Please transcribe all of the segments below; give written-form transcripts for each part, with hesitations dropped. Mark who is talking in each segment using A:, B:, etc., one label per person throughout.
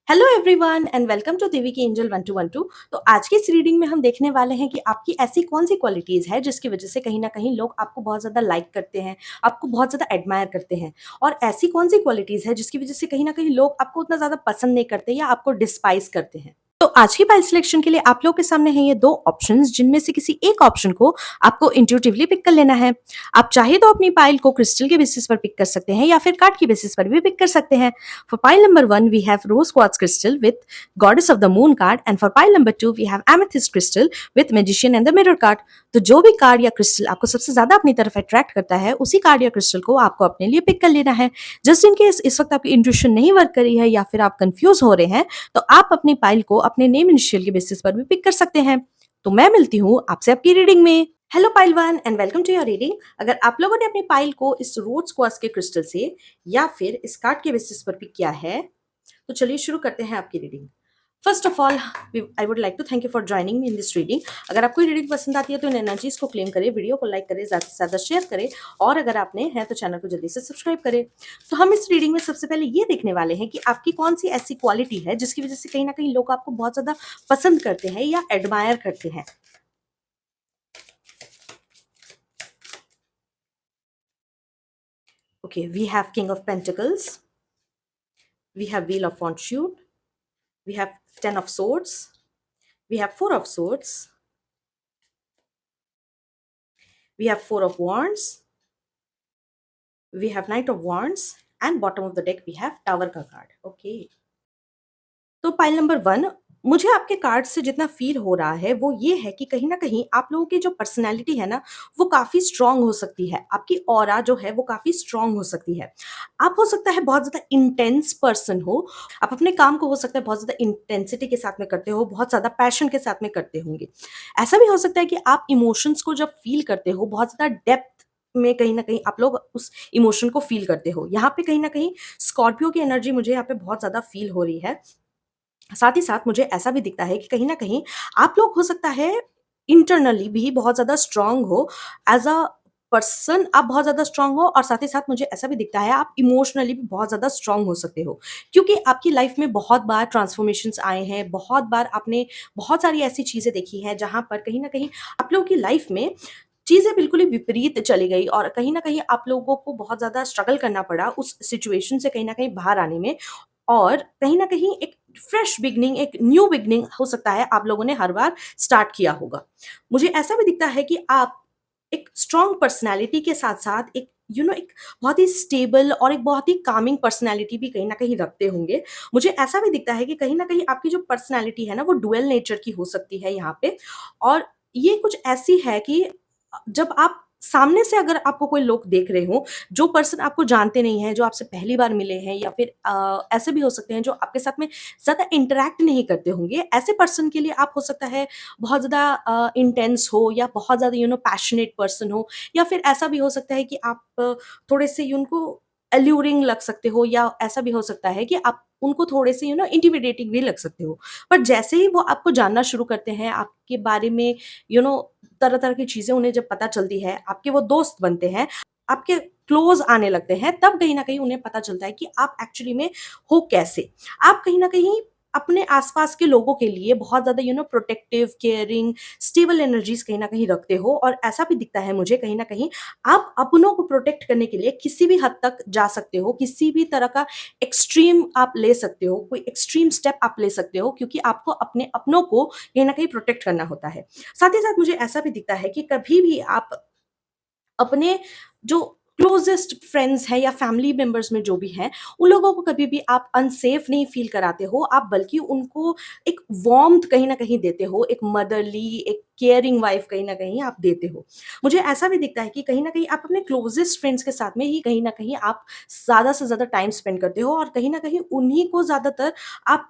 A: Hello everyone and welcome to Devi की angel 1212। तो आज की इस रीडिंग में हम देखने वाले हैं कि आपकी ऐसी कौन सी क्वालिटीज है जिसकी वजह से कहीं ना कहीं लोग आपको बहुत ज्यादा लाइक करते हैं, आपको बहुत ज्यादा एडमायर करते हैं। और ऐसी कौन सी क्वालिटीज है जिसकी वजह से कहीं ना कहीं लोग आपको उतना ज्यादा पसंद नहीं करते या आपको डिस्पाइज करते हैं। तो आज की पाइल सिलेक्शन के लिए आप लोगों के सामने है ये दो ऑप्शंस, जिनमें से किसी एक ऑप्शन को आपको इंट्यूटिवली पिक कर लेना है। आप चाहे तो अपनी पाइल को क्रिस्टल के बेसिस पर पिक कर सकते हैं या फिर कार्ड की बेसिस पर भी पिक कर सकते हैं। For pile number one, we have rose quartz crystal with goddess of the moon card, and for pile number two, we have amethyst crystal with magician and the mirror card. तो जो भी card या crystal आपको सबसे ज्यादा अपनी तरफ attract करता है, उसी कार्ड या क्रिस्टल को आपको अपने लिए पिक कर लेना है। जस्ट इन केस इस वक्त आपकी इंट्यूशन नहीं वर्क करी है या फिर आप कंफ्यूज हो रहे हैं, तो आप अपनी पाइल को अपने नेम इनिशियल के बेसिस पर भी पिक कर सकते हैं। तो मैं मिलती हूँ आपसे आपकी रीडिंग में। Hello pile one and welcome to your reading. अगर आप लोगों ने अपनी पाइल को इस रोज क्वार्ट्ज के क्रिस्टल से या फिर इस कार्ड के बेसिस पर पिक किया है, तो चलिए शुरू करते हैं आपकी reading. First of all, I would like to thank you for joining me in this reading. अगर आपको ये रीडिंग पसंद आती है तो इन एनर्जीज को क्लेम करें, वीडियो को लाइक करें, ज़्यादा से ज़्यादा शेयर करें, और अगर आपने है तो चैनल को जल्दी से सब्सक्राइब करें। तो हम इस रीडिंग में सबसे पहले ये देखने वाले हैं कि आपकी कौन सी ऐसी क्वालिटी है जिसकी वजह से कहीं ना कहीं लोग आपको बहुत ज़्यादा पसंद करते हैं या एडमायर करते हैं। Okay, we have King of Pentacles, we have Wheel of Fortune, we have Ten of Swords, we have Four of Swords, we have Four of Wands, we have Knight of Wands, and bottom of the deck we have Tower का card. Okay. तो pile number one, मुझे आपके card से जितना feel हो रहा है वो ये है कि कहीं ना कहीं आप लोगों की जो पर्सनैलिटी है ना, वो काफ़ी स्ट्रांग हो सकती है। आपकी ऑरा जो है वो काफ़ी स्ट्रांग हो सकती है। आप हो सकता है बहुत ज़्यादा इंटेंस पर्सन हो। आप अपने काम को हो सकता है बहुत ज़्यादा इंटेंसिटी के साथ में करते हो, बहुत ज़्यादा पैशन के साथ में करते होंगे। ऐसा भी हो सकता है कि आप इमोशंस को जब फील करते हो बहुत ज़्यादा डेप्थ में, कहीं ना कहीं आप लोग उस इमोशन को फील करते हो। यहाँ पे कहीं ना कहीं स्कॉर्पियो की एनर्जी मुझे यहाँ पे बहुत ज़्यादा फील हो रही है। साथ ही साथ मुझे ऐसा भी दिखता है कि कहीं न कहीं आप लोग हो सकता है इंटरनली भी बहुत ज़्यादा स्ट्रॉन्ग हो, एज़ अ पर्सन आप बहुत ज़्यादा स्ट्रॉन्ग हो, और साथ ही साथ मुझे ऐसा भी दिखता है आप इमोशनली भी बहुत ज़्यादा स्ट्रॉन्ग हो सकते हो। क्योंकि आपकी लाइफ में बहुत बार ट्रांसफॉर्मेशंस आए हैं, बहुत बार आपने बहुत सारी ऐसी चीज़ें देखी हैं जहाँ पर कहीं न कहीं आप लोगों की लाइफ में चीज़ें बिल्कुल ही विपरीत चली गई, और कहीं न कहीं आप लोगों को बहुत ज़्यादा स्ट्रगल करना पड़ा उस सिचुएशन से कहीं न कहीं बाहर आने में। और कहीं न कहीं एक फ्रेश बिगिनिंग, एक न्यू बिगिनिंग हो सकता है आप लोगों ने हर बार स्टार्ट किया होगा। मुझे ऐसा भी दिखता है कि आप एक स्ट्रॉन्ग पर्सनैलिटी के साथ-साथ एक एक बहुत ही स्टेबल और एक बहुत ही कामिंग पर्सनैलिटी भी कहीं न कहीं रखते होंगे। मुझे ऐसा भी दिखता है कि कहीं न कहीं आपकी जो पर्सनैलिटी है ना, वो डुअल नेचर की हो सकती है यहाँ पे। और ये कुछ ऐसी है कि जब आप सामने से अगर आपको कोई लोग देख रहे हो, जो पर्सन आपको जानते नहीं हैं, जो आपसे पहली बार मिले हैं, या फिर ऐसे भी हो सकते हैं जो आपके साथ में ज़्यादा इंटरैक्ट नहीं करते होंगे, ऐसे पर्सन के लिए आप हो सकता है बहुत ज़्यादा इंटेंस हो, या बहुत ज़्यादा पैशनेट पर्सन हो, या फिर ऐसा भी हो सकता है कि आप थोड़े से उनको एल्यूरिंग लग सकते हो, या ऐसा भी हो सकता है कि आप उनको थोड़े से इंटिमिडेटिंग भी लग सकते हो। पर जैसे ही वो आपको जानना शुरू करते हैं, आपके बारे में यू नो तरह-तरह की चीज़ें उन्हें जब पता चलती है, आपके वो दोस्त बनते हैं, आपके क्लोज़ आने लगते हैं, तब कहीं न कहीं उन्हें पता चलता है कि आप एक्चुअली में हो कैसे। आप कहीं न कहीं अपने आस-पास के लोगों के लिए बहुत ज़्यादा प्रोटेक्टिव, केयरिंग, स्टेबल एनर्जीज़ कहीं न कहीं रखते हो, और ऐसा भी दिखता है मुझे कहीं न कहीं आप अपनों को प्रोटेक्ट करने के लिए किसी भी हद तक जा सकते हो, किसी भी तरह का एक्सट्रीम आप ले सकते हो, कोई एक्सट्रीम स्टेप आप ले सकते हो, क्योंकि आपको अपने अपनों को कहीं न कहीं प्रोटेक्ट करना होता है। साथ ही साथ मुझे ऐसा भी दिखता है कि कभी भी आप अपने जो क्लोज़ेस्ट फ्रेंड्स हैं या फैमिली मेंबर्स में जो भी हैं, उन लोगों को कभी भी आप अनसेफ नहीं फ़ील कराते हो, आप बल्कि उनको एक वार्म्थ कहीं न कहीं देते हो, एक मदरली, एक केयरिंग वाइफ़ कहीं न कहीं आप देते हो। मुझे ऐसा भी दिखता है कि कहीं न कहीं आप अपने क्लोज़ेस्ट फ्रेंड्स के साथ में ही कहीं न कहीं आप ज़्यादा से ज़्यादा टाइम स्पेंड करते हो, और कहीं न कहीं उन्हीं को ज़्यादातर आप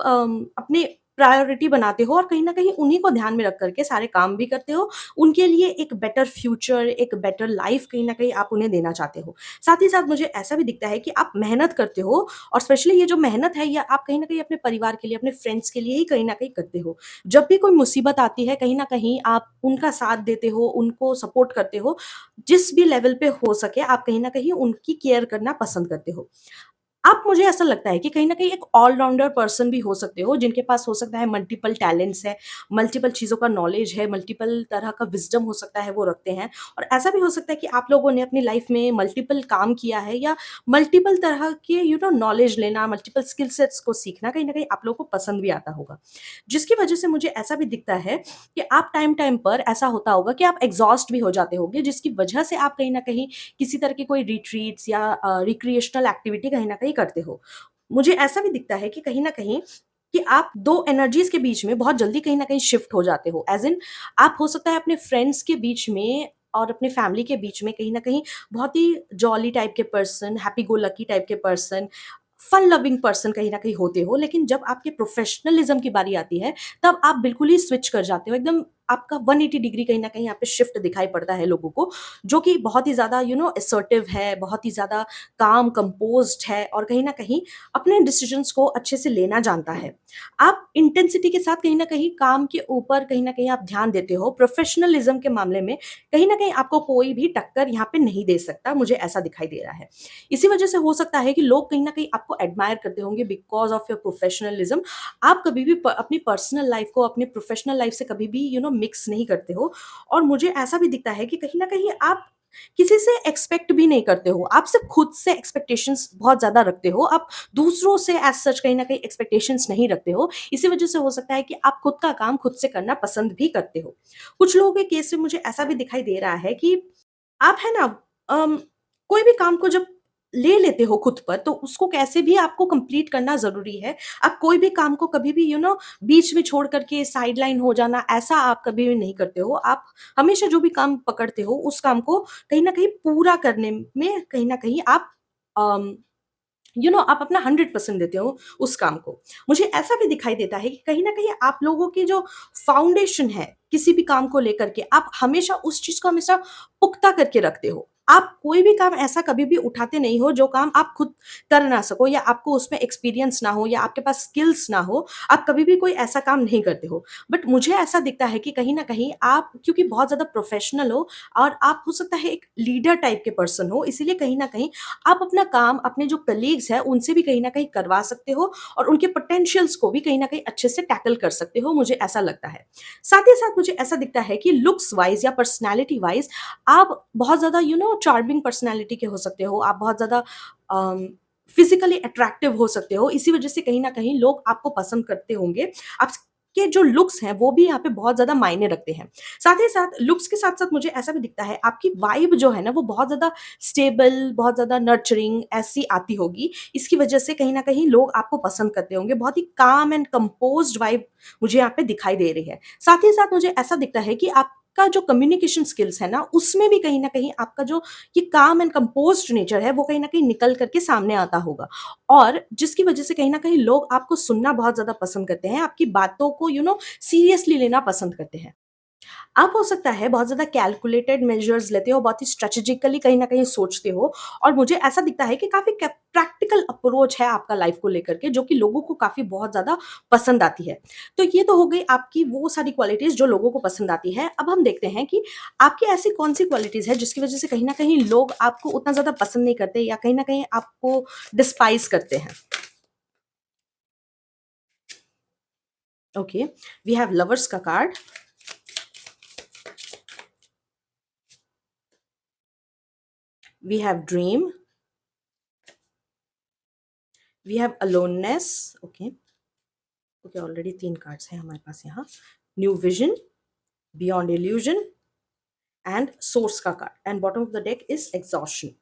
A: अपने प्रायोरिटी बनाते हो, और कहीं न कहीं उन्हीं को ध्यान में रख कर के सारे काम भी करते हो। उनके लिए एक बेटर फ्यूचर, एक बेटर लाइफ कहीं न कहीं आप उन्हें देना चाहते हो। साथ ही साथ मुझे ऐसा भी दिखता है कि आप मेहनत करते हो, और स्पेशली ये जो मेहनत है, ये आप कहीं न कहीं अपने परिवार के लिए, अपने फ्रेंड्स के लिए ही कहीं न कहीं करते हो। जब भी कोई मुसीबत आती है, कहीं न कहीं आप उनका साथ देते हो, उनको सपोर्ट करते हो। जिस भी लेवल पे हो सके आप कहीं न कहीं उनकी केयर करना पसंद करते हो। आप मुझे ऐसा लगता है कि कहीं न कहीं एक ऑल-राउंडर पर्सन भी हो सकते हो, जिनके पास हो सकता है मल्टीपल टैलेंट्स है, मल्टीपल चीज़ों का नॉलेज है, मल्टीपल तरह का विज़डम हो सकता है वो रखते हैं। और ऐसा भी हो सकता है कि आप लोगों ने अपनी लाइफ़ में मल्टीपल काम किया है या मल्टीपल तरह के नॉलेज लेना, मल्टीपल स्किल सेट्स को सीखना कहीं न कहीं आप लोगों को पसंद भी आता होगा। जिसकी वजह से मुझे ऐसा भी दिखता है कि आप टाइम-टाइम पर ऐसा होता होगा कि आप एग्ज़ॉस्ट भी हो जाते होंगे, जिसकी वजह से आप कहीं न कहीं किसी तरह के कोई रिट्रीट्स या रिक्रिएशनल एक्टिविटी कहीं न कहीं करते हो। मुझे ऐसा भी दिखता है कि कहीं न कहीं कि आप 2 एनर्जीज़ के बीच में बहुत जल्दी कहीं न कहीं शिफ्ट हो जाते हो। ऐज़ इन आप हो सकता है अपने फ्रेंड्स के बीच में और अपने फैमिली के बीच में कहीं न कहीं बहुत ही जॉली टाइप के person, happy go lucky type के पर्सन, फन लविंग पर्सन कहीं न कहीं होते हो। लेकिन जब आपके प्रोफ़ेशनलिज़्म की बारी आती है, तब आप बिल्कुल ही स्विच कर जाते हो। एकदम आपका 180 डिग्री कहीं न कहीं यहाँ पे शिफ्ट दिखाई पड़ता है लोगों को, जो कि बहुत ही ज़्यादा असर्टिव है, बहुत ही ज़्यादा काम कंपोज़्ड है और कहीं न कहीं अपने डिसीज़न्स को अच्छे से लेना जानता है। आप इंटेंसिटी के साथ कहीं न कहीं काम के ऊपर कहीं न कहीं आप ध्यान देते हो। प्रोफ़ेशनलिज़्म के मामले में कहीं न कहीं आपको कोई भी टक्कर यहाँ पे नहीं दे सकता, मुझे ऐसा दिखाई दे रहा है। इसी वजह से हो सकता है कि लोग कहीं न कहीं आपको एडमायर करते होंगे बिकॉज़ ऑफ योर प्रोफ़ेशनलिज़्म। आप कभी भी अपनी पर्सनल लाइफ़ को अपनी प्रोफ़ेशनल लाइफ़ से कभी भी मिक्स नहीं करते हो और मुझे ऐसा भी दिखता है कि कहीं न कहीं आप किसी से एक्सपेक्ट भी नहीं करते हो। आप सिर्फ़ खुद से एक्सपेक्टेशंस बहुत ज़्यादा रखते हो। आप दूसरों से एज़ सच कहीं न कहीं एक्सपेक्टेशंस नहीं रखते हो। इसी वजह से हो सकता है कि आप खुद का काम खुद से करना पसंद भी करते हो। कुछ लोगों के केस में मुझे ऐसा भी दिखाई दे रहा है कि आप है ना अम, कोई भी काम को जब ले लेते हो खुद पर तो उसको कैसे भी आपको कंप्लीट करना ज़रूरी है। आप कोई भी काम को कभी भी बीच में छोड़ कर के साइडलाइन हो जाना ऐसा आप कभी भी नहीं करते हो। आप हमेशा जो भी काम पकड़ते हो उस काम को कहीं न कहीं पूरा करने में कहीं न कहीं आप अम आप अपना 100% देते हो उस काम को। मुझे ऐसा भी दिखाई देता है कि कहीं न कहीं आप लोगों की जो फाउंडेशन है, किसी भी काम को लेकर के, आप हमेशा उस चीज़ को हमेशा पुख्ता करके रखते हो। आप कोई भी काम ऐसा कभी भी उठाते नहीं हो, जो काम आप खुद कर ना सको या आपको उसमें एक्सपीरियंस ना हो या आपके पास स्किल्स ना हो, आप कभी भी कोई ऐसा काम नहीं करते हो। बट मुझे ऐसा दिखता है कि कहीं न कहीं आप क्योंकि बहुत ज़्यादा प्रोफ़ेशनल हो और आप हो सकता है एक लीडर टाइप के पर्सन हो, इसीलिए कहीं न कहीं आप अपना काम अपने जो कलीग्स हैं उनसे भी कहीं न कहीं करवा सकते हो और उनके पोटेंशियल्स को भी कहीं न कहीं अच्छे से टैकल कर सकते हो, मुझे ऐसा लगता है। साथ ही साथ मुझे ऐसा दिखता है कि लुक्स वाइज़ या पर्सनैलिटी वाइज़ आप बहुत ज़्यादा चार्मिंग पर्सनैलिटी के हो सकते हो, आप बहुत ज़्यादा अम, फिज़िकली अट्रैक्टिव हो सकते हो, इसी वजह से कहीं न कहीं लोग आपको पसंद करते होंगे। आपके जो लुक्स हैं वो भी यहाँ पे बहुत ज़्यादा मायने रखते हैं। साथ ही साथ लुक्स के साथ-साथ मुझे ऐसा भी दिखता है आपकी वाइब जो है ना वो बहुत ज़्यादा स्टेबल, बहुत ज़्यादा नर्चरिंग ऐसी आती होगी। इसकी वजह से कहीं न कहीं लोग आपको पसंद करते होंगे। बहुत ही काम एंड कंपोज़्ड वाइब मुझे यहाँ पे दिखाई दे रही है। साथ ही साथ मुझे ऐसा दिखता है कि आपका जो कम्युनिकेशन स्किल्स है ना, उसमें भी कहीं न कहीं आपका जो ये काम एंड कंपोज़्ड नेचर है, वो कहीं न कहीं निकल कर के सामने आता होगा। और जिसकी वजह से कहीं न कहीं लोग आपको सुनना बहुत ज़्यादा पसंद करते हैं, आपकी बातों को सीरियसली लेना पसंद करते हैं। आप हो सकता है बहुत ज़्यादा कैलकुलेटेड मेजर्स लेते हो, बहुत ही स्ट्रैटेजिकली कहीं न कहीं सोचते हो और मुझे ऐसा दिखता है कि काफ़ी प्रैक्टिकल अप्रोच है आपका लाइफ़ को लेकर के, जो कि लोगों को काफ़ी बहुत ज़्यादा पसंद आती है। तो ये तो हो गई आपकी वो सारी क्वालिटीज़ जो लोगों को पसंद आती है। अब हम देखते हैं कि आपकी ऐसी कौन-सी क्वालिटीज़ है जिसकी वज़ह से कहीं न कहीं लोग आपको उतना ज़्यादा पसंद नहीं करते या कहीं न कहीं आपको डिस्पाइज़ करते हैं। ओके, वी हैव लवर्स का card, we have dream, we have aloneness. Okay. Okay, already 3 cards हैं हमारे पास यहाँ। New vision, beyond illusion and source का card and bottom of the deck is exhaustion.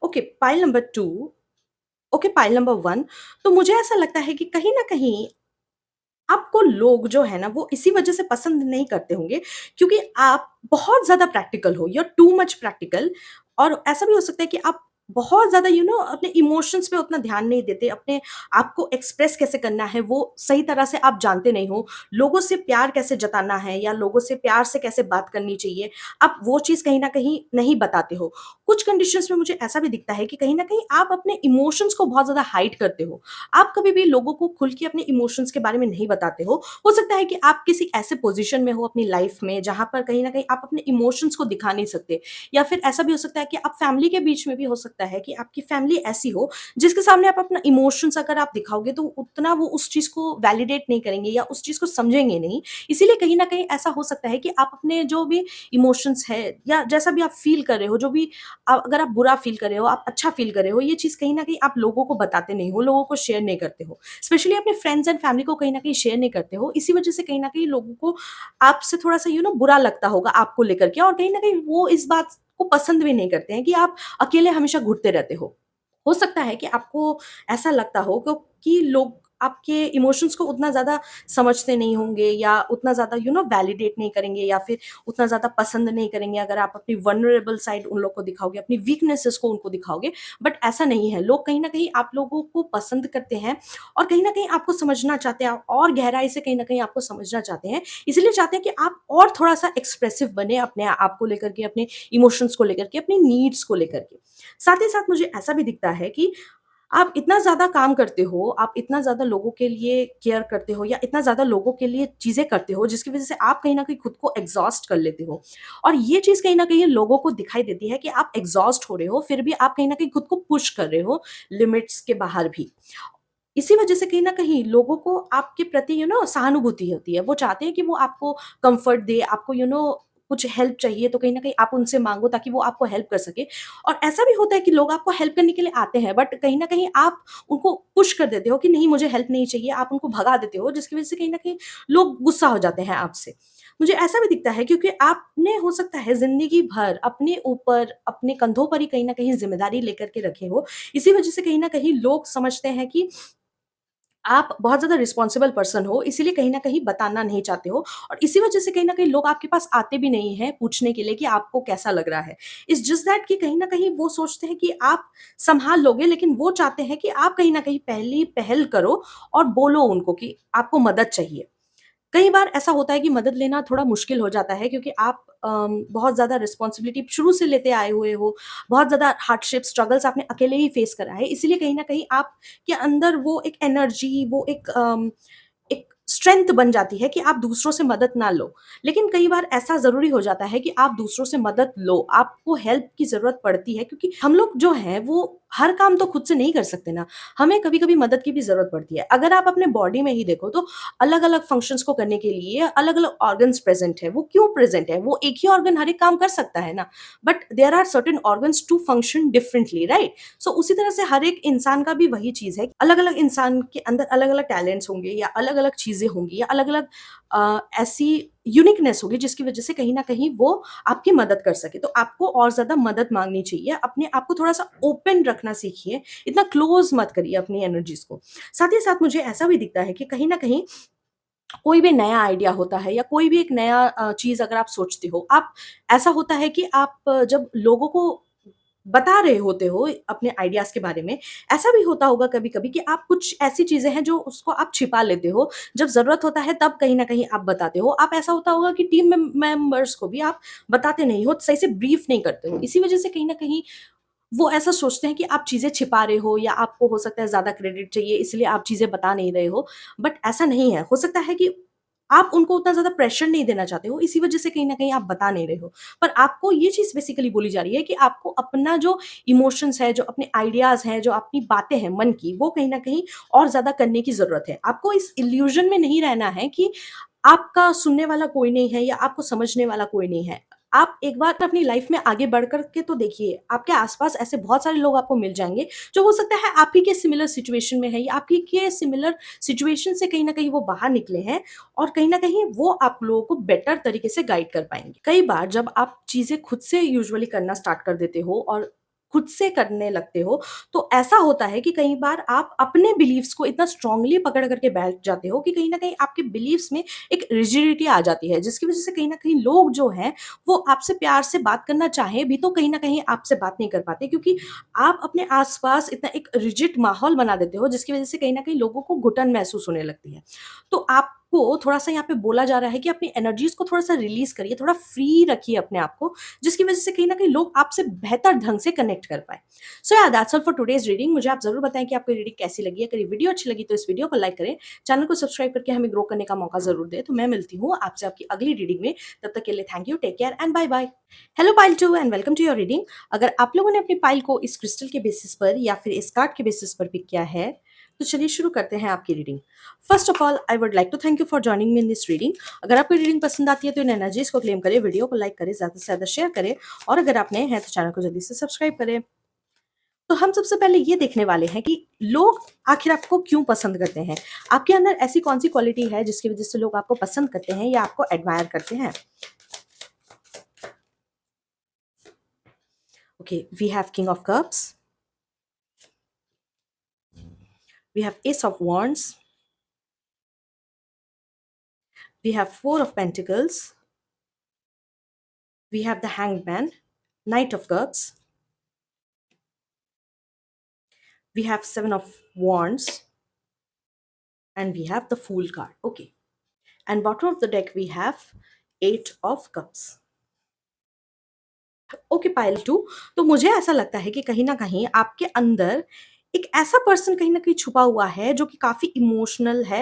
A: Okay, pile number 2। Okay, pile number 1। तो मुझे ऐसा लगता है कि कहीं न कहीं आपको लोग जो है ना वो इसी वजह से पसंद नहीं करते होंगे क्योंकि आप बहुत ज़्यादा प्रैक्टिकल हो, you are too much practical और ऐसा भी हो सकता है कि आप बहुत ज़्यादा अपने इमोशंस पे उतना ध्यान नहीं देते, अपने आप को एक्सप्रेस कैसे करना है वो सही तरह से आप जानते नहीं हो, लोगों से प्यार कैसे जताना है या लोगों से प्यार से कैसे बात करनी चाहिए, आप वो चीज़ कहीं न कहीं नहीं बताते हो। कुछ कंडीशंस में मुझे ऐसा भी दिखता है कि कहीं न कहीं आप अपने इमोशंस को बहुत ज़्यादा हाइड करते हो। आप कभी भी लोगों को खुल के अपने इमोशंस के बारे में नहीं बताते हो। हो सकता है कि आप किसी ऐसे पोज़ीशन में हो अपनी लाइफ़ में जहाँ पर कहीं न कहीं आप अपने इमोशंस को दिखा नहीं सकते, या फिर ऐसा भी हो सकता है कि आप फैमिली के बीच में भी हो सकता है कि आपकी फैमिली ऐसी हो जिसके सामने आप अपना इमोशंस अगर आप दिखाओगे तो उतना वो उस चीज़ को वैलिडेट नहीं करेंगे या उस चीज़ को समझेंगे नहीं। इसीलिए कहीं न कहीं ऐसा हो सकता है कि आप अपने जो भी इमोशंस है या जैसा भी आप फ़ील कर रहे हो, जो भी अगर आप बुरा फ़ील कर रहे हो, आप अच्छा फ़ील कर रहे हो, ये चीज़ कहीं न कहीं आप लोगों को बताते नहीं हो, लोगों को शेयर नहीं करते हो। स्पेशली अपने फ्रेंड्स एंड फैमिली को कहीं न कहीं शेयर नहीं करते हो। इसी वजह से कहीं न कहीं लोगों को आपसे थोड़ा-सा बुरा लगता होगा आपको लेकर के, और कहीं न कहीं वो इस बात को पसंद भी नहीं करते हैं कि आप अकेले हमेशा घुटते रहते हो। हो सकता है कि आपको ऐसा लगता हो कि लोग आपके इमोशंस को उतना ज़्यादा समझते नहीं होंगे या उतना ज़्यादा वैलिडेट नहीं करेंगे या फिर उतना ज़्यादा पसंद नहीं करेंगे अगर आप अपनी वल्नरेबल साइड उन लोग को दिखाओगे, अपनी वीकनेसेस को उनको दिखाओगे। बट ऐसा नहीं है, लोग कहीं न कहीं आप लोगों को पसंद करते हैं और कहीं न कहीं आपको समझना चाहते हैं और गहराई से कहीं न कहीं आपको समझना चाहते हैं। इसीलिए चाहते हैं कि आप और थोड़ा-सा एक्सप्रेसिव बने अपने आप को लेकर के, अपने इमोशंस को लेकर के, अपनी नीड्स को लेकर के। साथ ही साथ मुझे ऐसा भी दिखता है कि आप इतना ज़्यादा काम करते हो, आप इतना ज़्यादा लोगों के लिए केयर करते हो या इतना ज़्यादा लोगों के लिए चीज़ें करते हो, जिसकी वज़ह से आप कहीं न कहीं खुद को एग्ज़ॉस्ट कर लेते हो। और ये चीज़ कहीं न कहीं लोगों को दिखाई देती है कि आप एग्ज़ॉस्ट हो रहे हो, फिर भी आप कहीं न कहीं खुद को पुश कर रहे हो, लिमिट्स के बाहर भी। इसी वजह से कहीं न कहीं लोगों को आपके प्रति सहानुभूति होती है। वो चाहते हैं कि वो आपको कम्फ़र्ट दे, आपको कुछ हेल्प चाहिए तो कहीं न कहीं आप उनसे माँगो ताकि वो आपको हेल्प कर सकें। और ऐसा भी होता है कि लोग आपको हेल्प करने के लिए आते हैं, बट कहीं न कहीं आप उनको पुश कर देते हो कि नहीं, मुझे हेल्प नहीं चाहिए, आप उनको भगा देते हो, जिसकी वजह से कहीं न कहीं लोग गुस्सा हो जाते हैं आपसे। मुझे ऐसा भी दिखता है क्योंकि आपने हो सकता है ज़िंदगी भर अपने ऊपर, अपने कंधों पर ही कहीं न कहीं ज़िम्मेदारी लेकर के रखे हो। इसी वजह से कहीं न कहीं लोग समझते हैं कि आप बहुत ज़्यादा रिस्पॉन्सिबल पर्सन हो, इसीलिए कहीं न कहीं बताना नहीं चाहते हो, और इसी वजह से कहीं न कहीं लोग आपके पास आते भी नहीं हैं पूछने के लिए कि आपको कैसा लग रहा है। इट्स जस्ट दैट कि कहीं न कहीं वो सोचते हैं कि आप सँभाल लोगे, लेकिन वो चाहते हैं कि आप कहीं न कहीं पहली पहल करो और बोलो उनको कि आपको मदद चाहिए। कई बार ऐसा होता है कि मदद लेना थोड़ा मुश्किल हो जाता है क्योंकि आप बहुत ज़्यादा रिस्पॉन्सिबिलिटी शुरू से लेते आए हुए हो, बहुत ज़्यादा हार्डशिप, स्ट्रगल्स आपने अकेले ही फेस करा है, इसीलिए कहीं न कहीं आपके अंदर वो एक एनर्जी, वो एक स्ट्रेंथ बन जाती है कि आप दूसरों से मदद ना लो। लेकिन कई बार ऐसा ज़रूरी हो जाता है कि आप दूसरों से मदद लो, आपको हेल्प की ज़रूरत पड़ती है क्योंकि हम लोग जो हैं वो हर काम तो खुद से नहीं कर सकते ना, हमें कभी-कभी मदद की भी ज़रूरत पड़ती है। अगर आप अपने बॉडी में ही देखो तो अलग-अलग फंक्शंस को करने के लिए अलग-अलग ऑर्गन्स प्रेज़ेंट है। वो क्यों प्रेज़ेंट है? वो एक ही ऑर्गन हर एक काम कर सकता है ना, but there are certain organs to function differently, right? So उसी तरह से हर एक इंसान का भी वही चीज़ है। अलग-अलग इंसान के अंदर अलग-अलग टैलेंट्स होंगे या अलग-अलग चीज़ें होंगी या अलग-अलग ऐसी यूनिकनेस होगी जिसकी वज़ह से कहीं न कहीं वो आपकी मदद कर सके। तो आपको और ज़्यादा मदद माँगनी चाहिए। अपने आप को थोड़ा-सा ओपन रखना सीखिए, इतना क्लोज़ मत करिए अपनी एनर्जीज़ को। साथ ही साथ मुझे ऐसा भी दिखता है कि कहीं न कहीं कोई भी नया आइडिया होता है या कोई भी एक नया चीज़ अगर आप सोचते हो, आप ऐसा होता है कि आप जब लोगों को बता रहे होते हो अपने आइडियाज़ के बारे में, ऐसा भी होता होगा कभी-कभी कि आप कुछ ऐसी चीज़ें हैं जो उसको आप छिपा लेते हो, जब ज़रूरत होता है तब कहीं न कहीं आप बताते हो। आप ऐसा होता होगा कि टीम मेंबर्स को भी आप बताते नहीं हो, सही से ब्रीफ नहीं करते हो। इसी वजह से कहीं न कहीं वो ऐसा सोचते हैं कि आप चीज़ें छिपा रहे हो या आपको हो सकता है ज़्यादा क्रेडिट चाहिए इसलिए आप चीज़ें बता नहीं रहे हो, बट ऐसा नहीं है। हो सकता है कि आप उनको उतना ज़्यादा प्रेशर नहीं देना चाहते हो, इसी वजह से कहीं न कहीं आप बता नहीं रहे हो। पर आपको ये चीज़ बेसिकली बोली जा रही है कि आपको अपना जो इमोशंस है, जो अपने आइडियाज़ हैं, जो अपनी बातें हैं मन की, वो कहीं न कहीं और ज़्यादा करने की ज़रूरत है। आपको इस इल्यूज़न में नहीं रहना है कि आपका सुनने वाला कोई नहीं है या आपको समझने वाला कोई नहीं है। आप एक बार अपनी लाइफ में आगे बढ़ कर के तो देखिए, आपके आस-पास ऐसे बहुत सारे लोग आपको मिल जाएँगे, जो हो सकता है आप ही के सिमिलर सिचुएशन में है या आप ही के सिमिलर सिचुएशन से कहीं न कहीं वो बाहर निकले हैं और कहीं न कहीं वो आप लोगों को बेटर तरीके से गाइड कर पाएँगे। कई बार जब आप चीज़ें खुद से यूजुअली करना स्टार्ट कर देते हो और खुद से करने लगते हो, तो ऐसा होता है कि कई बार आप अपने बिलीव्स को इतना स्ट्रांगली पकड़ करके बैठ जाते हो कि कहीं न कहीं आपके बिलीव्स में एक रिजिडिटी आ जाती है, जिसकी वज़ह से कहीं न कहीं लोग जो हैं, वो आपसे प्यार से बात करना चाहें भी तो कहीं न कहीं आपसे बात नहीं कर पाते क्योंकि आप अपने आस-पास इतना एक रिजिड माहौल बना देते हो, जिसकी वज़ह से कहीं न कहीं लोगों को घुटन महसूस होने लगती है। तो आपको आपको थोड़ा-सा यहाँ पे बोला जा रहा है कि अपनी एनर्जीज़ को थोड़ा-सा रिलीज़ करिए, थोड़ा फ्री रखिए अपने आप को, जिसकी वज़ह से कहीं न कहीं लोग आपसे बेहतर ढंग से कनेक्ट कर पाएँ। सो या that's all for today's reading. मुझे आप ज़रूर बताएँ कि आपको ये रीडिंग कैसी लगी? अगर ये वीडियो अच्छी लगी तो इस वीडियो को लाइक करें, चैनल को सब्सक्राइब करके हमें ग्रो करने का मौका ज़रूर दें। तो मैं मिलती हूँ आपसे आपकी अगली रीडिंग में, तब तक के लिए thank you, take care and bye bye. Hello pile 2 and welcome to your reading. अगर आप लोगों ने अपनी पाइल को इस क्रिस्टल के बेसिस पर या फिर इस कार्ड के बेसिस पर पिक किया है, तो चलिए शुरू करते हैं आपकी reading. First of all I would like to thank you for joining me in this reading. अगर आपको रीडिंग पसंद आती है तो इन एनर्जीज को क्लेम करें, वीडियो को लाइक करें, ज़्यादा से ज़्यादा शेयर करें, और अगर आप नए हैं तो चैनल को जल्दी से सब्सक्राइब करें। तो हम सबसे पहले ये देखने वाले हैं कि लोग आखिर आपको क्यों पसंद करते हैं। आपके अंदर ऐसी कौन सी क्वालिटी है जिसकी वजह से लोग आपको पसंद करते हैं या आपको एडमायर करते हैं। Okay, we have king of cups, we have ace of wands, we have four of pentacles, we have the hanged man, knight of cups, we have seven of wands, and we have the fool card. Okay, and bottom of the deck we have eight of cups. Okay pile 2। तो मुझे ऐसा लगता है कि कहीं न कहीं आपके अंदर एक ऐसा पर्सन कहीं न कहीं छुपा हुआ है जो कि काफ़ी इमोशनल है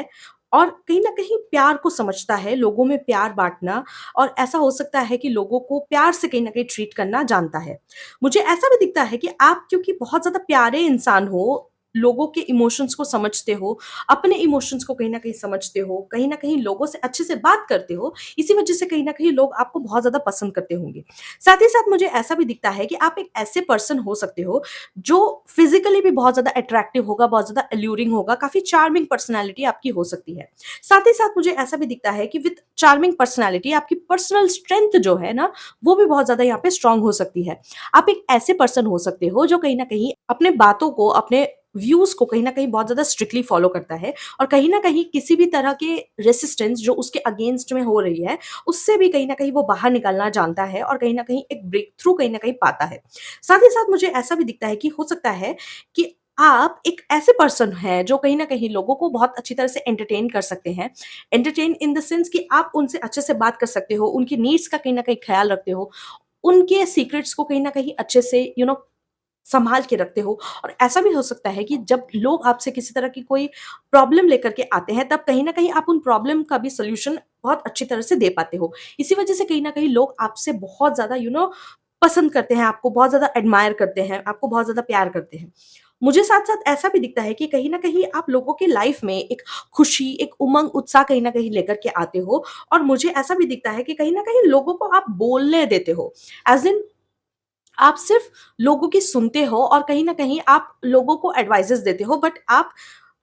A: और कहीं न कहीं प्यार को समझता है, लोगों में प्यार बाँटना, और ऐसा हो सकता है कि लोगों को प्यार से कहीं न कहीं ट्रीट करना जानता है। मुझे ऐसा भी दिखता है कि आप क्योंकि बहुत ज़्यादा प्यारे इंसान हो, लोगों के इमोशंस को समझते हो, अपने इमोशंस को कहीं न कहीं समझते हो, कहीं न कहीं लोगों से अच्छे से बात करते हो, इसी वजह से कहीं न कहीं लोग आपको बहुत ज़्यादा पसंद करते होंगे। साथ ही साथ मुझे ऐसा भी दिखता है कि आप एक ऐसे पर्सन हो सकते हो जो फिजिकली भी बहुत ज़्यादा अट्रैक्टिव होगा, बहुत ज़्यादा एल्यूरिंग होगा, काफ़ी चार्मिंग पर्सनैलिटी आपकी हो सकती है। साथ ही साथ मुझे ऐसा भी दिखता है कि विद चार्मिंग पर्सनैलिटी आपकी पर्सनल स्ट्रेंथ जो है ना, वो भी बहुत ज़्यादा यहाँ पे स्ट्रॉन्ग हो सकती है। आप एक ऐसे पर्सन हो सकते हो जो कहीं न कहीं अपने बातों को, अपने व्यूज़ को कहीं न कहीं बहुत ज़्यादा स्ट्रिक्टली फॉलो करता है, और कहीं न कहीं किसी भी तरह के रेजिस्टेंस जो उसके अगेंस्ट में हो रही है, उससे भी कहीं न कहीं वो बाहर निकलना जानता है और कहीं न कहीं एक ब्रेक थ्रू कहीं न कहीं पाता है। साथ ही साथ मुझे ऐसा भी दिखता है कि हो सकता है कि आप एक ऐसे पर्सन हैं जो कहीं न कहीं लोगों को बहुत अच्छी तरह से एंटरटेन कर सकते हैं। एंटरटेन इन द सेंस कि आप उनसे अच्छे से बात कर सकते हो, उनकी नीड्स का कहीं न कहीं ख़्याल रखते हो, उनके सीक्रेट्स को कहीं न कहीं अच्छे से सँभाल के रखते हो। और ऐसा भी हो सकता है कि जब लोग आपसे किसी तरह की कोई प्रॉब्लम लेकर के आते हैं, तब कहीं न कहीं आप उन प्रॉब्लम का भी सॉल्यूशन बहुत अच्छी तरह से दे पाते हो। इसी वजह से कहीं न कहीं लोग आपसे बहुत ज़्यादा पसंद करते हैं, आपको बहुत ज़्यादा एडमायर करते हैं, आपको बहुत ज़्यादा प्यार करते हैं। मुझे साथ-साथ ऐसा भी दिखता है कि कहीं न कहीं आप लोगों की लाइफ़ में एक खुशी, एक उमंग, उत्साह कहीं न कहीं लेकर के आते हो, और मुझे ऐसा भी दिखता है कि कहीं न कहीं लोगों को आप बोलने देते हो। ऐज़ इन आप सिर्फ लोगों की सुनते हो और कहीं न कहीं आप लोगों को एडवाइसेज़ देते हो, बट आप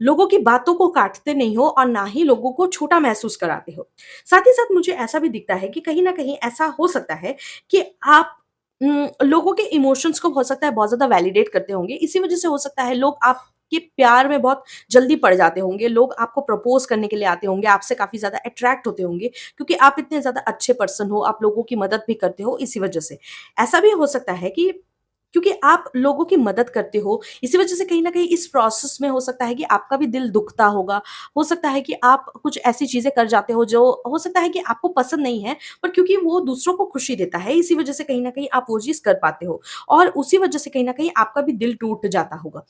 A: लोगों की बातों को काटते नहीं हो और ना ही लोगों को छोटा महसूस कराते हो। साथ ही साथ मुझे ऐसा भी दिखता है कि कहीं न कहीं ऐसा हो सकता है कि आप लोगों के इमोशंस को हो सकता है बहुत ज़्यादा वैलिडेट करते होंगे। इसी वज़ह से हो सकता है लोग आपके प्यार में बहुत जल्दी पड़ जाते होंगे। लोग आपको प्रपोज़ करने के लिए आते होंगे, आपसे काफ़ी ज़्यादा अट्रैक्ट होते होंगे, क्योंकि आप इतने ज़्यादा अच्छे पर्सन हो, आप लोगों की मदद भी करते हो इसी वज़ह से। ऐसा भी हो सकता है कि क्योंकि आप लोगों की मदद करते हो, इसी वजह से कहीं न कहीं इस प्रोसेस में हो सकता है कि आपका भी दिल दुखता होगा। हो सकता है कि आप कुछ ऐसी चीज़ें कर जाते हो जो हो सकता है कि आपको पसंद नहीं है, पर क्योंकि वो दूसरों को खुशी देता है, इसी वजह से कहीं न कहीं आप वो चीज़ कर पाते हो, और उसी वजह से कहीं न कहीं आपका भी दिल टूट जाता होगा।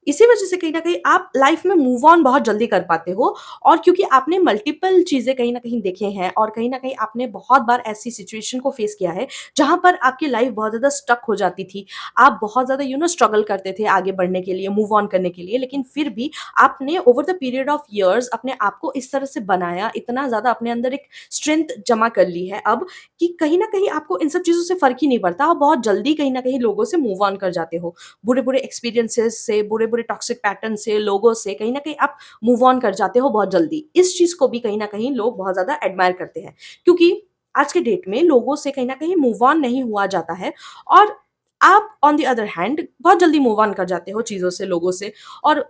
A: इसी वजह से कहीं न कहीं आप लाइफ़ में मूव ऑन बहुत जल्दी कर पाते हो, और क्योंकि आपने मल्टीपल चीज़ें कहीं न कहीं देखे हैं और कहीं न कहीं आपने बहुत बार ऐसी सिचुएशन को फेस किया है, जहाँ पर आपकी लाइफ़ बहुत ज़्यादा स्टक हो जाती थी। आप बहुत ज़्यादा स्ट्रगल करते थे आगे बढ़ने के लिए, मूव ऑन करने के लिए, लेकिन फिर भी आपने over the period of years अपने आप को इस तरह से बनाया, इतना ज़्यादा अपने अंदर एक स्ट्रेंथ जमा कर ली है अब, कि कहीं न कहीं आपको इन सब चीज़ों से फ़र्क ही नहीं पड़ता, और बहुत जल्दी कहीं न कहीं लोगों से मूव ऑन कर जाते हो। बुरे-बुरे एक्सपीरियंसेस से, बुरे-बुरे टॉक्सिक पैटर्न से, लोगों से कहीं न कहीं आप मूव ऑन कर जाते हो बहुत जल्दी। इस चीज़ को भी कहीं न कहीं लोग बहुत ज़्यादा एडमायर करते हैं, क्योंकि आज के डेट में लोगों से कहीं न कहीं मूव ऑन नहीं हुआ जाता है, और आप ऑन द अदर हैंड बहुत जल्दी मूव ऑन कर जाते हो चीज़ों से, लोगों से, और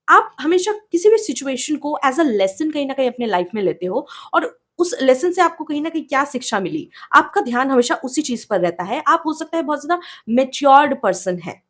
A: आप हमेशा किसी भी सिचुएशन को एज़ अ लेसन कहीं न कहीं अपने लाइफ में लेते हो, और उस लेसन से आपको कहीं न कहीं क्या शिक्षा मिली, आपका ध्यान हमेशा उसी चीज़ पर रहता है। आप हो सकता है बहुत ज़्यादा मैच्योर्ड पर्सन हैं।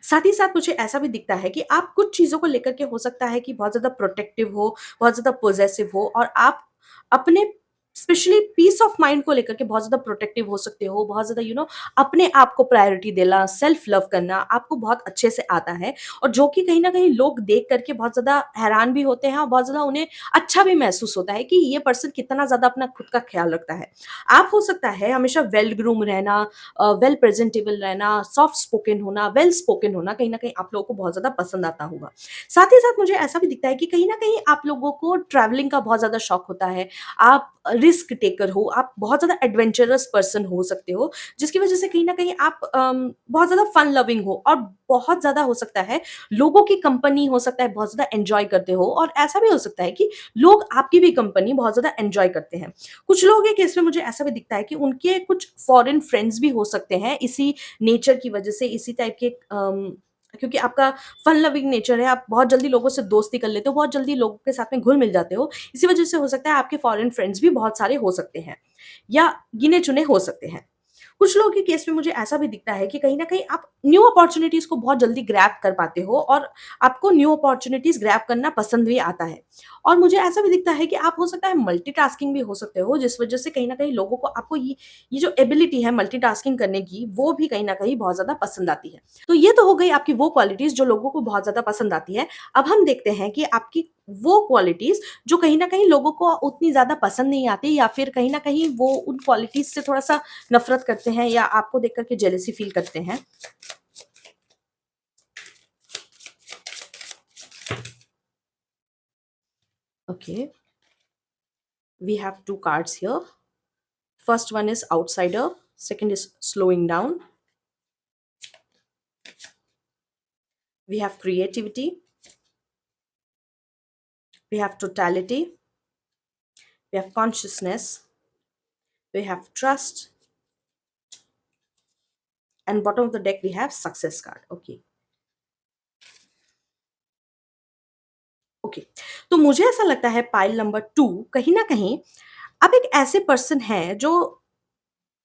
A: साथ ही साथ मुझे ऐसा भी दिखता है कि आप कुछ चीज़ों को लेकर के हो सकता है कि बहुत ज़्यादा प्रोटेक्टिव हो, बहुत ज़्यादा पॉसेसिव हो और आप अपने स्पेशली पीस ऑफ माइंड को लेकर के बहुत ज़्यादा प्रोटेक्टिव हो सकते हो, बहुत ज़्यादा अपने आप को प्रायोरिटी देना, सेल्फ लव करना आपको बहुत अच्छे से आता है और जो कि कहीं न कहीं लोग देख कर के बहुत ज़्यादा हैरान भी होते हैं और बहुत ज़्यादा उन्हें अच्छा भी महसूस होता है कि ये पर्सन कितना ज़्यादा अपना खुद का ख़्याल रखता है। आप हो सकता है हमेशा वेल ग्रूम रहना, वेल प्रेजेंटेबल रहना, सॉफ्ट स्पोकन होना, वेल स्पोकन होना कहीं न कहीं आप लोगों को बहुत ज़्यादा पसंद आता होगा। साथ ही साथ मुझे ऐसा भी दिखता है कि कहीं न कहीं आप लोगों को ट्रैवलिंग का बहुत ज़्यादा शौक होता है। आप रिस्क टेकर हो, आप बहुत ज़्यादा एडवेंचरस पर्सन हो सकते हो, जिसकी वजह से कहीं न कहीं आप बहुत ज़्यादा फन लविंग हो और बहुत ज़्यादा हो सकता है लोगों की कंपनी हो सकता है बहुत ज़्यादा एन्जॉय करते हो और ऐसा भी हो सकता है कि लोग आपकी भी कंपनी बहुत ज़्यादा एन्जॉय करते हैं। कुछ लोगों के केस में मुझे ऐसा भी दिखता है कि उनके कुछ फॉरेन फ्रेंड्स भी हो सकते हैं इसी नेचर की वजह से, इसी टाइप के क्योंकि आपका फन लविंग नेचर है, आप बहुत जल्दी लोगों से दोस्ती कर लेते हो, बहुत जल्दी लोगों के साथ में घुल-मिल जाते हो। इसी वजह से हो सकता है आपके फॉरेन फ्रेंड्स भी बहुत सारे हो सकते हैं या गिने-चुने हो सकते हैं। कुछ लोगों के केस में मुझे ऐसा भी दिखता है कि कहीं न कहीं आप न्यू अपॉर्च्युनिटीज़ को बहुत जल्दी ग्रैब कर पाते हो और आपको न्यू अपॉर्च्युनिटीज़ ग्रैब करना पसंद भी आता है। और मुझे ऐसा भी दिखता है कि आप हो सकता है मल्टीटास्किंग भी हो सकते हो, जिस वजह से कहीं न कहीं लोगों को आपको ये जो एबिलिटी है मल्टीटास्किंग करने की, वो भी कहीं न कहीं बहुत ज़्यादा पसंद आती है। तो ये तो हो गई आपकी वो क्वालिटीज़ जो लोगों को बहुत ज़्यादा पसंद आती है। अब हम देखते हैं कि आपकी वो क्वालिटीज़ जो कहीं न कहीं लोगों को उतनी ज़्यादा पसंद नहीं आती या फिर कहीं न कहीं वो उन क्वालिटीज़ से थोड़ा-सा नफ़रत करते हैं या आपको देख कर के जेलसी फ़ील करते हैं। Okay, we have two cards here. First one is outsider, second is slowing down. We have creativity, we have totality, we have consciousness, we have trust, and bottom of the deck we have success card. Okay. Okay, तो मुझे ऐसा लगता है pile number 2 कहीं न कहीं आप एक ऐसे पर्सन हैं जो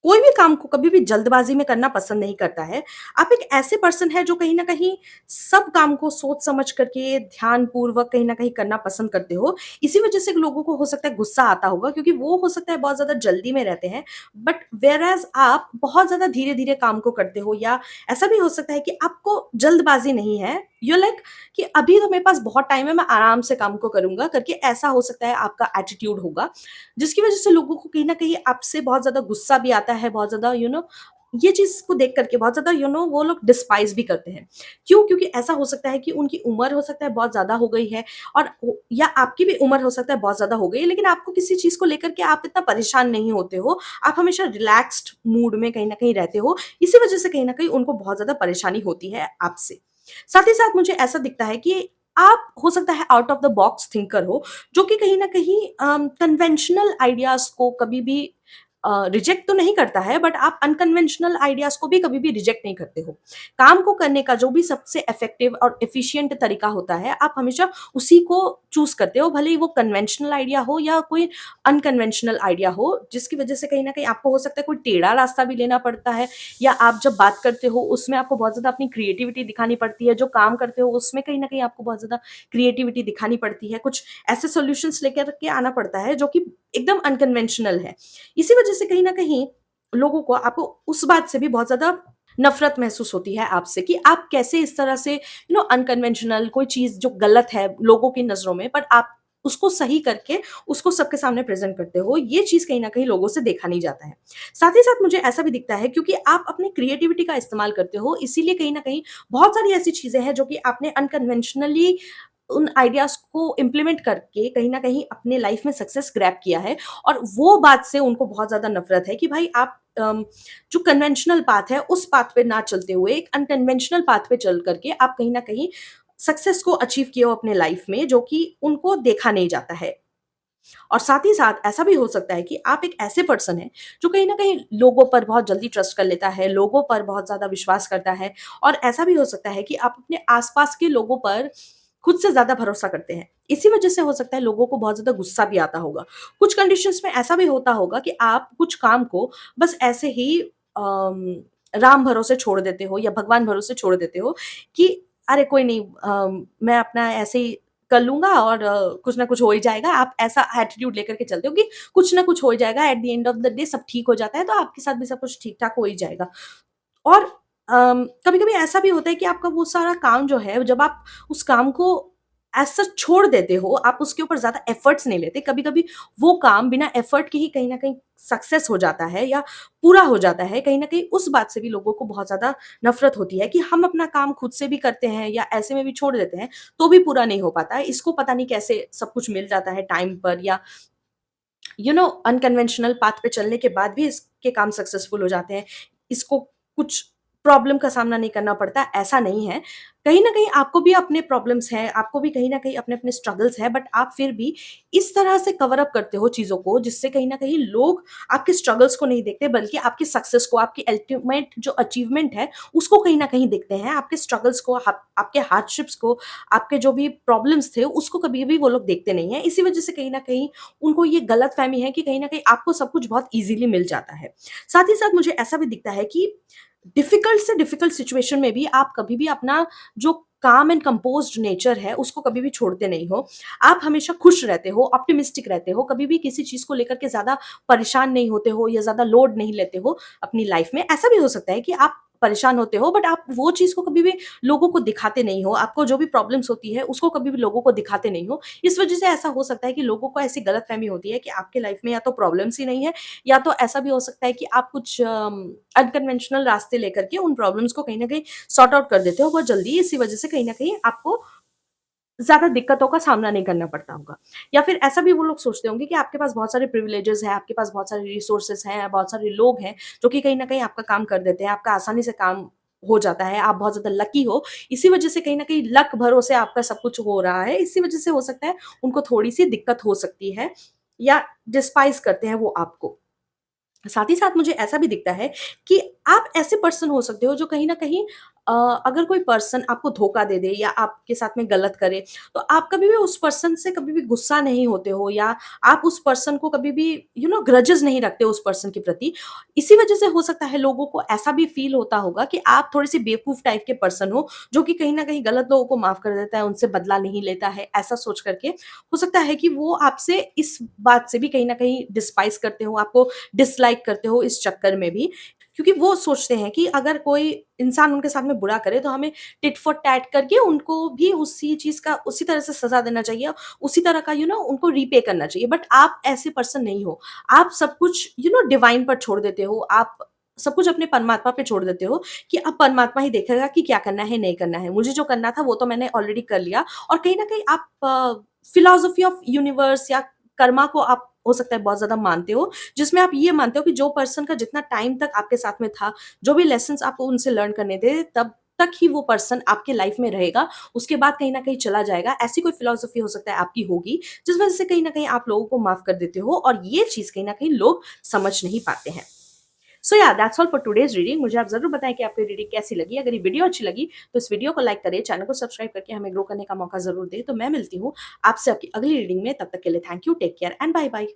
A: कोई भी काम को कभी भी जल्दबाज़ी में करना पसंद नहीं करता है। आप एक ऐसे पर्सन हैं जो कहीं न कहीं सब काम को सोच समझ करके ध्यानपूर्वक कहीं न कहीं करना पसंद करते हो। इसी वज़ह से लोगों को हो सकता है गुस्सा आता होगा क्योंकि वो हो सकता है बहुत ज़्यादा जल्दी में रहते हैं। बट व्हेयरएज़ आप बहुत ज़्यादा धीरे-धीरे काम को करते हो या ऐसा भी हो सकता है कि आपको जल्दबाज़ी नहीं है। यू आर लाइक कि अभी तो मेरे पास बहुत टाइम है, मैं आराम से काम को करूँगा करके ऐसा हो सकता है आपका एटीट्यूड होगा। जिसकी वजह से लोगों को कहीं न कहीं आपसे बहुत ज़्यादा गुस्सा भी आता है, बहुत ज़्यादा ये चीज़ को देख कर के बहुत ज़्यादा वो लोग डिस्पाइज़ भी करते हैं। क्यों? क्योंकि ऐसा हो सकता है कि उनकी उम्र हो सकता है बहुत ज़्यादा हो गई है और ओ या आपकी भी उम्र हो सकता है बहुत ज़्यादा हो गई है, लेकिन आपको किसी चीज़ को लेकर के आप इतना परेशान नहीं होते हो। आप हमेशा रिलैक्स्ड मूड में कहीं न कहीं रहते हो। इसी वजह से कहीं न कहीं उनको बहुत ज़्यादा परेशानी होती है आपसे। साथ ही साथ मुझे ऐसा दिखता है कि आप हो सकता है out of the box thinker हो, जो कि कहीं न कहीं कन्वेंशनल आइडियाज़ को कभी भी रिजेक्ट तो नहीं करता है बट आप अनकन्वेंशनल आइडियाज़ को भी कभी भी रिजेक्ट नहीं करते हो। काम को करने का जो भी सबसे इफेक्टिव और एफिशिएंट तरीका होता है, आप हमेशा उसी को चूज़ करते हो, भले ही वो कन्वेंशनल आइडिया हो या कोई अनकन्वेंशनल आइडिया हो, जिसकी वजह से कहीं न कहीं आपको हो सकता है कोई टेढ़ा रास्ता भी लेना पड़ता है या आप जब बात करते हो उसमें आपको बहुत ज़्यादा अपनी क्रिएटिविटी दिखानी पड़ती है, जो काम करते हो उसमें कहीं न कहीं आपको बहुत ज़्यादा क्रिएटिविटी दिखानी पड़ती है, कुछ ऐसे सॉल्यूशंस लेकर के आना पड़ता है जो कि एकदम अनकन्वेंशनल है। इसी वजह से कहीं न कहीं लोगों को आपको उस बात से भी बहुत ज़्यादा नफ़रत महसूस होती है आपसे कि आप कैसे इस तरह से अनकन्वेंशनल कोई चीज़ जो गलत है लोगों की नज़रों में, पर आप उसको सही करके उसको सबके सामने प्रेज़ेंट करते हो। ये चीज़ कहीं न कहीं लोगों से देखा नहीं जाता है। साथ ही साथ मुझे ऐसा भी दिखता है क्योंकि आप अपनी क्रिएटिविटी का इस्तेमाल करते हो, इसीलिए कहीं न कहीं बहुत सारी ऐसी चीज़ें हैं जो कि आपने अनकन्वेंशनली उन आइडियाज़ को इम्प्लीमेंट करके कहीं न कहीं अपने लाइफ़ में सक्सेस ग्रैब किया है और वो बात से उनको बहुत ज़्यादा नफ़रत है कि भाई आप जो कन्वेंशनल पाथ है उस पाथ पे ना चलते हुए एक अनकन्वेंशनल पाथ पे चल करके आप कहीं न कहीं सक्सेस को अचीव किए हो अपने लाइफ़ में, जो कि उनको देखा नहीं जाता है। और साथ ही साथ ऐसा भी हो सकता है कि आप एक ऐसे पर्सन हैं जो कहीं न कहीं लोगों पर बहुत जल्दी ट्रस्ट कर लेता है, लोगों पर बहुत ज़्यादा विश्वास करता है और ऐसा भी हो सकता है कि आप अपने आस-पास के लोगों पर खुद से ज़्यादा भरोसा करते हैं। इसी वजह से हो सकता है लोगों को बहुत ज़्यादा गुस्सा भी आता होगा। कुछ कंडीशंस में ऐसा भी होता होगा कि आप कुछ काम को बस ऐसे ही राम भरोसे छोड़ देते हो या भगवान भरोसे छोड़ देते हो कि अरे कोई नहीं, मैं अपना ऐसे ही कर लूँगा और कुछ ना कुछ हो ही जाएगा। आप ऐसा एटीट्यूड लेकर के चलते हो कि कुछ ना कुछ हो ही जाएगा, at the end of the day सब ठीक हो जाता है, तो आपके साथ भी सब कुछ ठीक-ठाक हो ही जाएगा। और कभी-कभी ऐसा भी होता है कि आपका वो सारा काम जो है, जब आप उस काम को एज़ सच छोड़ देते हो, आप उसके ऊपर ज़्यादा एफर्ट्स नहीं लेते। कभी-कभी वो काम बिना एफर्ट के ही कहीं न कहीं सक्सेस हो जाता है या पूरा हो जाता है। कहीं न कहीं उस बात से भी लोगों को बहुत ज़्यादा नफ़रत होती है कि हम अपना काम खुद से भी करते हैं या ऐसे में भी छोड़ देते हैं, तो भी पूरा नहीं हो पाता है। इसको पता नहीं कैसे सब कुछ मिल जाता है टाइम पर या अनकन्वेंशनल पाथ पे चलने के बाद भी इसके काम सक्सेसफुल हो जाते हैं। इसको कुछ प्रॉब्लम का सामना नहीं करना पड़ता, ऐसा नहीं है। कहीं न कहीं आपको भी अपने प्रॉब्लम्स हैं, आपको भी कहीं न कहीं अपने-अपने स्ट्रगल्स हैं, बट आप फिर भी इस तरह से कवर अप करते हो चीज़ों को, जिससे कहीं न कहीं लोग आपके स्ट्रगल्स को नहीं देखते, बल्कि आपकी सक्सेस को, आपकी अल्टीमेट जो अचीवमेंट है, उसको कहीं न कहीं देखते हैं। आपके स्ट्रगल्स को, आपके हार्डशिप्स को, आपके जो भी प्रॉब्लम्स थे, उसको कभी भी वो लोग देखते नहीं हैं। इसी वजह से कहीं न कहीं उनको ये गलतफ़हमी है कि कहीं न कहीं आपको सब कुछ बहुत ईज़िली मिल जाता है। साथ ही साथ मुझे ऐसा भी दिखता है कि डिफ़िकल्ट से डिफ़िकल्ट सिचुएशन में भी आप कभी भी अपना जो काम एंड कंपोज़्ड नेचर है, उसको कभी भी छोड़ते नहीं हो। आप हमेशा खुश रहते हो, ऑप्टिमिस्टिक रहते हो, कभी भी किसी चीज़ को लेकर के ज़्यादा परेशान नहीं होते हो या ज़्यादा लोड नहीं लेते हो अपनी लाइफ़ में। ऐसा भी हो सकता है कि आप परेशान होते हो, बट आप वो चीज़ को कभी भी लोगों को दिखाते नहीं हो। आपको जो भी प्रॉब्लम्स होती है, उसको कभी भी लोगों को दिखाते नहीं हो। इस वजह से ऐसा हो सकता है कि लोगों को ऐसी गलतफ़हमी होती है कि आपके लाइफ़ में या तो प्रॉब्लम्स ही नहीं है, या तो ऐसा भी हो सकता है कि आप कुछ अनकन्वेंशनल रास्ते लेकर के उन प्रॉब्लम्स को कहीं न कहीं सॉर्ट आउट कर देते हो बहुत जल्दी। इसी वजह से कहीं न कहीं आपको ज़्यादा दिक्कतों का सामना नहीं करना पड़ता होगा। या फिर ऐसा भी वो लोग सोचते होंगे कि आपके पास बहुत सारे प्रिविलेजेज़ हैं, आपके पास बहुत सारे रिसोर्सेज़ हैं, बहुत सारे लोग हैं, जो कि कहीं न कहीं आपका काम कर देते हैं, आपका आसानी से काम हो जाता है, आप बहुत ज़्यादा लकी हो। इसी वजह से कहीं न कहीं लक भरोसे आपका सब कुछ हो रहा है, इसी वजह से हो सकता है उनको थोड़ी-सी दिक्कत हो सकती है या डिस्पाइज़ करते हैं वो आपको। साथ ही साथ मुझे ऐसा भी दिखता है कि आप ऐसे पर्सन हो सकते हो जो कहीं न कहीं अ, अगर कोई पर्सन आपको धोखा दे दे या आपके साथ में गलत करे, तो आप कभी भी उस पर्सन से कभी भी गुस्सा नहीं होते हो या आप उस पर्सन को कभी भी ग्रजेस नहीं रखते हो उस पर्सन के प्रति। इसी वजह से हो सकता है लोगों को ऐसा भी फ़ील होता होगा कि आप थोड़े-से बेवकूफ़ टाइप के पर्सन हो, जो कि कहीं न कहीं गलत लोगों को माफ़ कर देता है, उनसे बदला नहीं लेता है, ऐसा सोच कर के। हो सकता है कि वो आपसे इस बात से भी कहीं न कहीं डिस्पाइज़ करते हो, आपको डिसलाइक करते हो इस चक्कर में भी, क्योंकि वो सोचते हैं कि अगर कोई इंसान उनके साथ में बुरा करे तो हमें टिट फॉर टैट करके उनको भी उसी चीज़ का उसी तरह से सज़ा देना चाहिए, उसी तरह का उनको रीपे करना चाहिए। बट आप ऐसे पर्सन नहीं हो। आप सब कुछ डिवाइन पर छोड़ देते हो। आप सब कुछ अपने परमात्मा पे छोड़ देते हो कि अब परमात्मा ही देखेगा कि क्या करना है, नहीं करना है। मुझे जो करना था वो तो मैंने ऑलरेडी कर लिया। और कहीं न कहीं आप फिलॉसफी ऑफ यूनिवर्स या कर्मा को आप हो सकता है बहुत ज़्यादा मानते हो, जिसमें आप ये मानते हो कि जो पर्सन का जितना टाइम तक आपके साथ में था, जो भी लेसन्स आपको उनसे लर्न करने थे, तब तक ही वो पर्सन आपके लाइफ में रहेगा, उसके बाद कहीं न कहीं चला जाएगा। ऐसी कोई फिलॉसफी हो सकता है आपकी होगी, जिस वजह से कहीं न कहीं आप लोगों को माफ़ कर देते हो और ये चीज़ कहीं न कहीं लोग समझ नहीं पाते हैं। सो या that's all for today's reading. मुझे आप ज़रूर बताएँ कि आपको ये रीडिंग कैसी लगी? अगर ये वीडियो अच्छी लगी, तो इस वीडियो को लाइक करें, चैनल को सब्सक्राइब करके हमें ग्रो करने का मौका ज़रूर दें। तो मैं मिलती हूँ आपसे आपकी अगली रीडिंग में, तब तक के लिए thank you, take care and bye-bye.